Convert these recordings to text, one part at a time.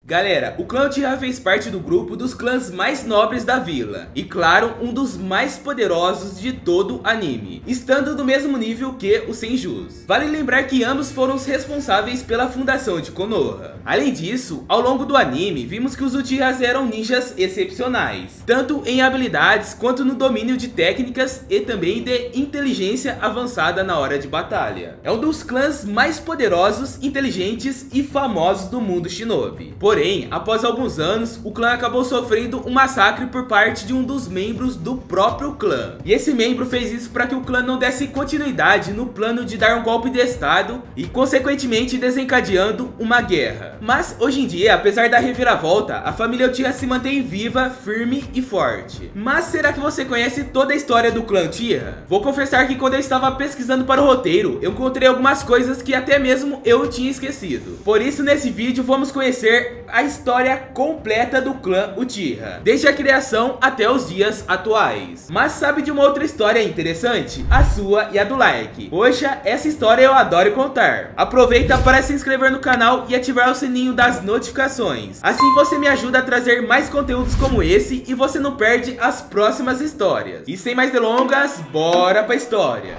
Galera, o clã Uchiha fez parte do grupo dos clãs mais nobres da vila, e claro, um dos mais poderosos de todo o anime, estando no mesmo nível que os Senjus. Vale lembrar que ambos foram os responsáveis pela fundação de Konoha. Além disso, ao longo do anime, vimos que os Uchihas eram ninjas excepcionais, tanto em habilidades quanto no domínio de técnicas e também de inteligência avançada na hora de batalha. É um dos clãs mais poderosos, inteligentes e famosos do mundo shinobi. Porém, após alguns anos, o clã acabou sofrendo um massacre por parte de um dos membros do próprio clã. E esse membro fez isso para que o clã não desse continuidade no plano de dar um golpe de estado e consequentemente desencadeando uma guerra. Mas hoje em dia, apesar da reviravolta, a família Uchiha se mantém viva, firme e forte. Mas será que você conhece toda a história do clã Uchiha? Vou confessar que quando eu estava pesquisando para o roteiro, eu encontrei algumas coisas que até mesmo eu tinha esquecido. Por isso, nesse vídeo vamos conhecer a história completa do clã Uchiha, desde a criação até os dias atuais. Mas sabe de uma outra história interessante? A sua e a do like. Poxa, essa história eu adoro contar. Aproveita para se inscrever no canal e ativar o sininho das notificações. Assim você me ajuda a trazer mais conteúdos como esse e você não perde as próximas histórias. E sem mais delongas, bora pra história.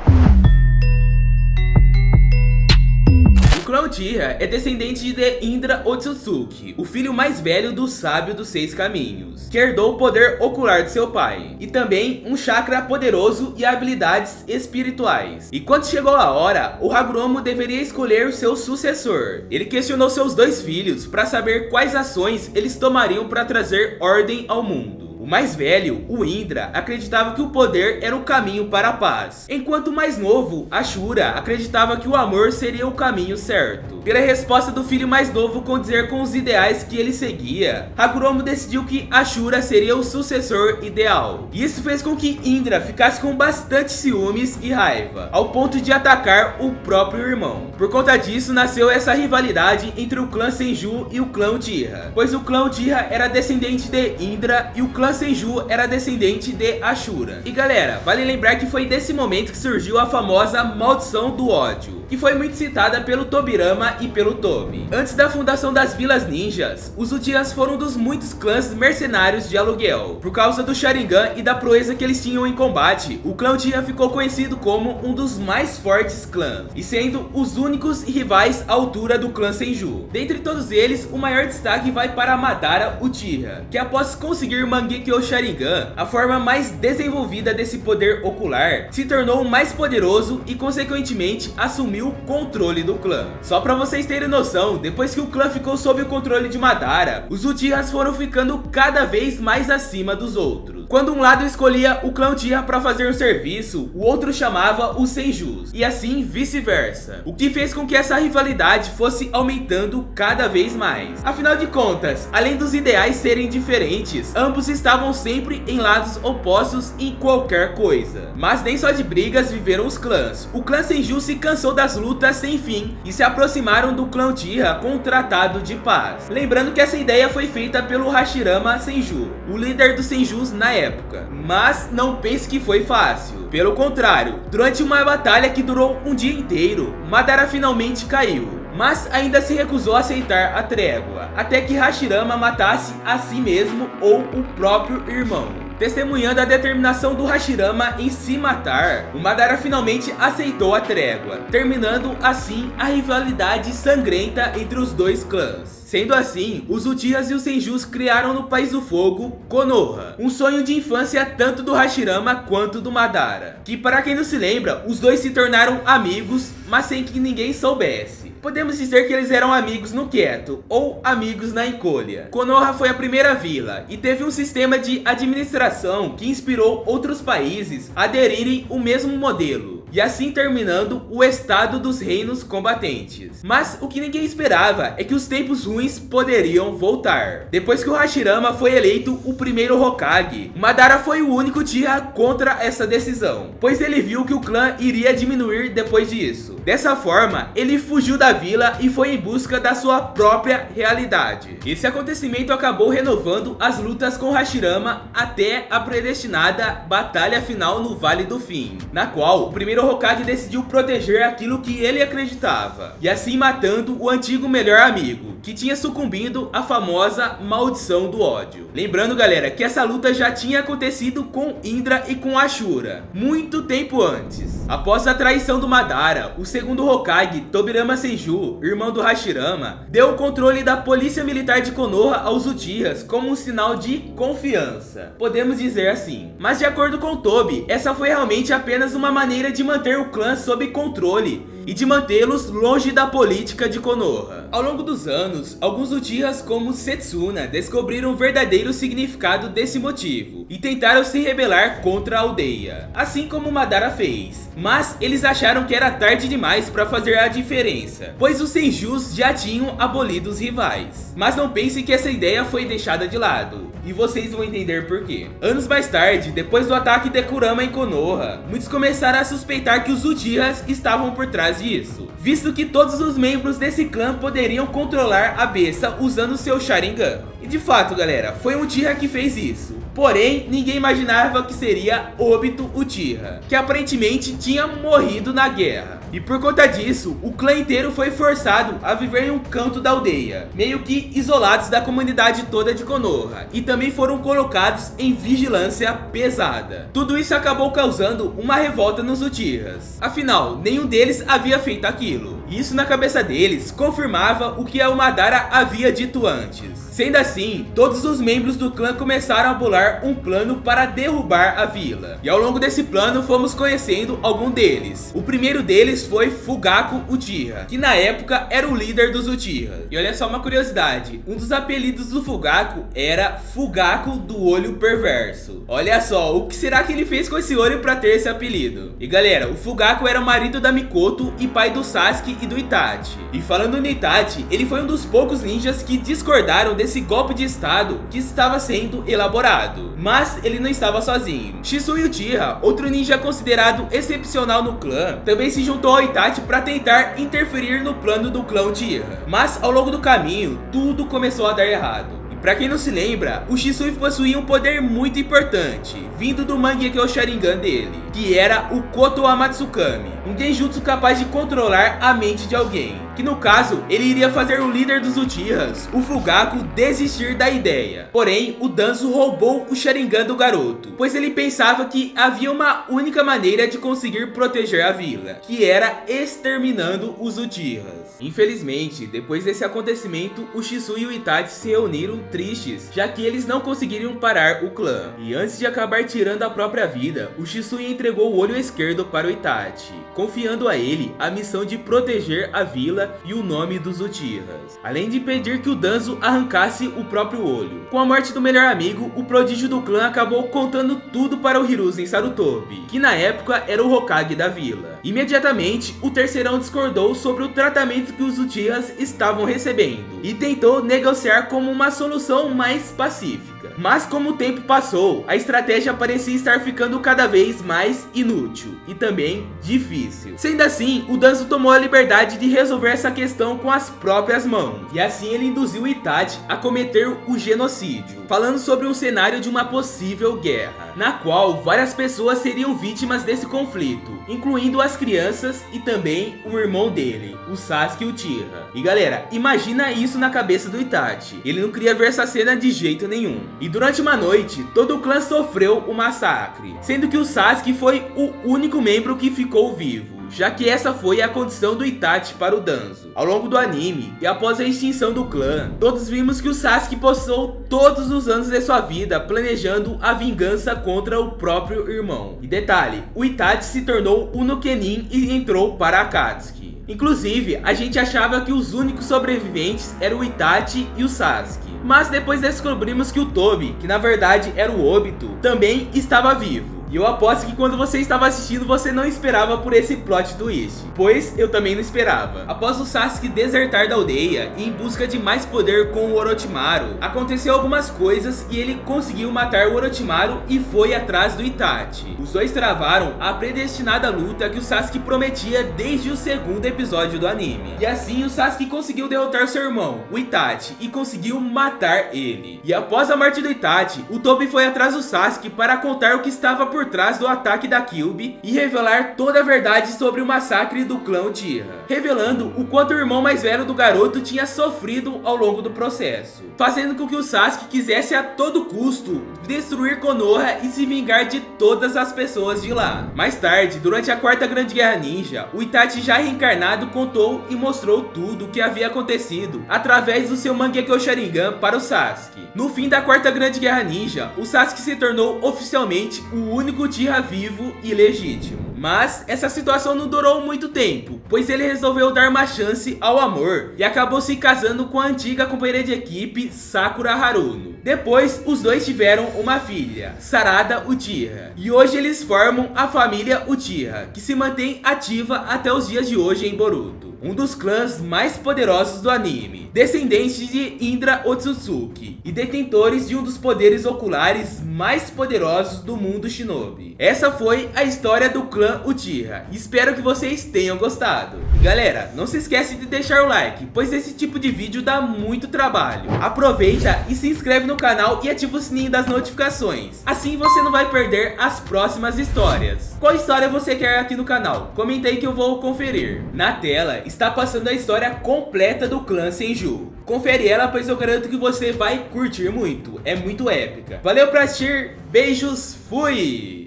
O clã Uchiha é descendente de Indra Otsutsuki, o filho mais velho do sábio dos 6 caminhos, que herdou o poder ocular de seu pai, e também um chakra poderoso e habilidades espirituais. E quando chegou a hora, o Hagoromo deveria escolher o seu sucessor. Ele questionou seus 2 filhos para saber quais ações eles tomariam para trazer ordem ao mundo. O mais velho, o Indra, acreditava que o poder era o caminho para a paz, enquanto o mais novo, Ashura, acreditava que o amor seria o caminho certo. Pela resposta do filho mais novo condizer com os ideais que ele seguia, Hagoromo decidiu que Ashura seria o sucessor ideal. E isso fez com que Indra ficasse com bastante ciúmes e raiva, ao ponto de atacar o próprio irmão. Por conta disso, nasceu essa rivalidade entre o clã Senju e o clã Uchiha, pois o clã Uchiha era descendente de Indra e o clã Senju era descendente de Ashura. E galera, vale lembrar que foi desse momento que surgiu a famosa Maldição do Ódio, que foi muito citada pelo Tobirama e pelo Tobi. Antes da fundação das Vilas Ninjas, os Uchihas foram um dos muitos clãs mercenários de aluguel. Por causa do Sharingan e da proeza que eles tinham em combate, o clã Uchiha ficou conhecido como um dos mais fortes clãs, e sendo os únicos rivais à altura do clã Senju. Dentre todos eles, o maior destaque vai para Madara Uchiha, que após conseguir Mangekyo Sharingan, a forma mais desenvolvida desse poder ocular, se tornou o mais poderoso e consequentemente assumiu o controle do clã. Só pra vocês terem noção, depois que o clã ficou sob o controle de Madara, os Uchihas foram ficando cada vez mais acima dos outros. Quando um lado escolhia o clã Uchiha para fazer um serviço, o outro chamava os Senjus, e assim vice-versa, o que fez com que essa rivalidade fosse aumentando cada vez mais. Afinal de contas, além dos ideais serem diferentes, ambos estavam sempre em lados opostos em qualquer coisa. Mas nem só de brigas viveram os clãs. O clã Senju se cansou das lutas sem fim e se aproximaram do clã Uchiha com um tratado de paz. Lembrando que essa ideia foi feita pelo Hashirama Senju, o líder dos Senjus na época. Mas não pense que foi fácil. Pelo contrário, durante uma batalha que durou um dia inteiro, Madara finalmente caiu, mas ainda se recusou a aceitar a trégua, até que Hashirama matasse a si mesmo ou o próprio irmão. Testemunhando a determinação do Hashirama em se matar, o Madara finalmente aceitou a trégua, terminando assim a rivalidade sangrenta entre os 2 clãs. Sendo assim, os Uchihas e os Senjus criaram no País do Fogo, Konoha, um sonho de infância tanto do Hashirama quanto do Madara, que para quem não se lembra, os dois se tornaram amigos, mas sem que ninguém soubesse. Podemos dizer que eles eram amigos no quieto, ou amigos na encolha. Konoha foi a primeira vila, e teve um sistema de administração que inspirou outros países a aderirem o mesmo modelo, e assim terminando o estado dos reinos combatentes. Mas o que ninguém esperava é que os tempos ruins poderiam voltar. Depois que o Hashirama foi eleito o primeiro Hokage, Madara foi o único Uchiha contra essa decisão, pois ele viu que o clã iria diminuir depois disso. Dessa forma, ele fugiu da da vila e foi em busca da sua própria realidade. Esse acontecimento acabou renovando as lutas com Hashirama até a predestinada batalha final no Vale do Fim, na qual o primeiro Hokage decidiu proteger aquilo que ele acreditava, e assim matando o antigo melhor amigo, que tinha sucumbido à famosa maldição do ódio. Lembrando, galera, que essa luta já tinha acontecido com Indra e com Ashura, muito tempo antes. Após a traição do Madara, o segundo Hokage, Tobirama Senju, irmão do Hashirama, deu o controle da polícia militar de Konoha aos Uchihas como um sinal de confiança, podemos dizer assim. Mas de acordo com Tobi, essa foi realmente apenas uma maneira de manter o clã sob controle e de mantê-los longe da política de Konoha. Ao longo dos anos, alguns Uchihas como Setsuna descobriram o verdadeiro significado desse motivo e tentaram se rebelar contra a aldeia, assim como Madara fez. Mas eles acharam que era tarde demais para fazer a diferença, pois os Senjus já tinham abolido os rivais. Mas não pense que essa ideia foi deixada de lado, e vocês vão entender por quê. Anos mais tarde, depois do ataque de Kurama em Konoha, muitos começaram a suspeitar que os Uchihas estavam por trás disso, visto que todos os membros desse clã poderiam controlar a besta usando seu Sharingan. E de fato, galera, foi um Uchiha que fez isso. Porém, ninguém imaginava que seria Obito Uchiha, que aparentemente tinha morrido na guerra. E por conta disso, o clã inteiro foi forçado a viver em um canto da aldeia, meio que isolados da comunidade toda de Konoha, e também foram colocados em vigilância pesada. Tudo isso acabou causando uma revolta nos Uchihas. Afinal, nenhum deles havia feito aquilo. E isso na cabeça deles confirmava o que a Madara havia dito antes. Sendo assim, todos os membros do clã começaram a bolar um plano para derrubar a vila. E ao longo desse plano fomos conhecendo algum deles. O primeiro deles foi Fugaku Uchiha, que na época era o líder dos Uchihas. E olha só uma curiosidade, um dos apelidos do Fugaku era Fugaku do Olho Perverso. Olha só, o que será que ele fez com esse olho para ter esse apelido? E galera, o Fugaku era o marido da Mikoto e pai do Sasuke e do Itachi. E falando no Itachi, ele foi um dos poucos ninjas que discordaram desse golpe de estado que estava sendo elaborado. Mas ele não estava sozinho. Shisui Uchiha, outro ninja considerado excepcional no clã, também se juntou ao Itachi para tentar interferir no plano do clã Uchiha. Mas ao longo do caminho, tudo começou a dar errado. Pra quem não se lembra, o Shisui possuía um poder muito importante, vindo do Mangekyo Sharingan dele, que era o Koto Amatsukami, um genjutsu capaz de controlar a mente de alguém, que no caso, ele iria fazer o líder dos Uchihas, o Fugaku, desistir da ideia. Porém, o Danzo roubou o Sharingan do garoto, pois ele pensava que havia uma única maneira de conseguir proteger a vila, que era exterminando os Uchihas. Infelizmente, depois desse acontecimento, o Shisui e o Itachi se reuniram tristes, já que eles não conseguiriam parar o clã. E antes de acabar tirando a própria vida, o Shisui entregou o olho esquerdo para o Itachi, confiando a ele a missão de proteger a vila e o nome dos Uchihas, além de pedir que o Danzo arrancasse o próprio olho. Com a morte do melhor amigo, o prodígio do clã acabou contando tudo para o Hiruzen Sarutobi, que na época era o Hokage da vila. Imediatamente, o terceirão discordou sobre o tratamento que os Uchihas estavam recebendo e tentou negociar como uma solução mais pacífica. Mas como o tempo passou, a estratégia parecia estar ficando cada vez mais inútil e também difícil. Sendo assim, o Danzo tomou a liberdade de resolver essa questão com as próprias mãos. E assim ele induziu Itachi a cometer o genocídio, falando sobre um cenário de uma possível guerra, na qual várias pessoas seriam vítimas desse conflito, incluindo as crianças e também o irmão dele, o Sasuke Uchiha. E galera, imagina isso na cabeça do Itachi. Ele não queria ver essa cena de jeito nenhum. E durante uma noite, todo o clã sofreu o massacre, sendo que o Sasuke foi o único membro que ficou vivo, já que essa foi a condição do Itachi para o Danzo. Ao longo do anime, e após a extinção do clã, todos vimos que o Sasuke passou todos os anos de sua vida planejando a vingança contra o próprio irmão. E detalhe, o Itachi se tornou o Nukenin e entrou para a Akatsuki. Inclusive, a gente achava que os únicos sobreviventes eram o Itachi e o Sasuke. Mas depois descobrimos que o Tobi, que na verdade era o Obito, também estava vivo. E eu aposto que quando você estava assistindo, você não esperava por esse plot twist, pois eu também não esperava. Após o Sasuke desertar da aldeia em busca de mais poder com o Orochimaru, aconteceu algumas coisas e ele conseguiu matar o Orochimaru e foi atrás do Itachi. Os dois travaram a predestinada luta que o Sasuke prometia desde o segundo episódio do anime. E assim o Sasuke conseguiu derrotar seu irmão, o Itachi, e conseguiu matar ele. E após a morte do Itachi, o Tobi foi atrás do Sasuke para contar o que estava por trás do ataque da Kyuubi e revelar toda a verdade sobre o massacre do clã Uchiha, revelando o quanto o irmão mais velho do garoto tinha sofrido ao longo do processo, fazendo com que o Sasuke quisesse a todo custo destruir Konoha e se vingar de todas as pessoas de lá. Mais tarde, durante a quarta grande guerra ninja, o Itachi já reencarnado contou e mostrou tudo o que havia acontecido através do seu Mangekyo Sharingan para o Sasuke. No fim da quarta grande guerra ninja, o Sasuke se tornou oficialmente o único Uchiha vivo e legítimo. Mas essa situação não durou muito tempo, pois ele resolveu dar uma chance ao amor e acabou se casando com a antiga companheira de equipe Sakura Haruno. Depois, os dois tiveram uma filha, Sarada Uchiha, e hoje eles formam a família Uchiha, que se mantém ativa até os dias de hoje em Boruto, um dos clãs mais poderosos do anime, descendentes de Indra Otsutsuki e detentores de um dos poderes oculares mais poderosos do mundo shinobi. Essa foi a história do clã Uchiha, espero que vocês tenham gostado. E galera, não se esquece de deixar o like, pois esse tipo de vídeo dá muito trabalho. Aproveita e se inscreve no canal e ativa o sininho das notificações, assim você não vai perder as próximas histórias. Qual história você quer aqui no canal? Comenta aí que eu vou conferir. Na tela está passando a história completa do clã Senju. Confere ela, pois eu garanto que você vai curtir muito, é muito épica. Valeu por assistir, beijos, fui!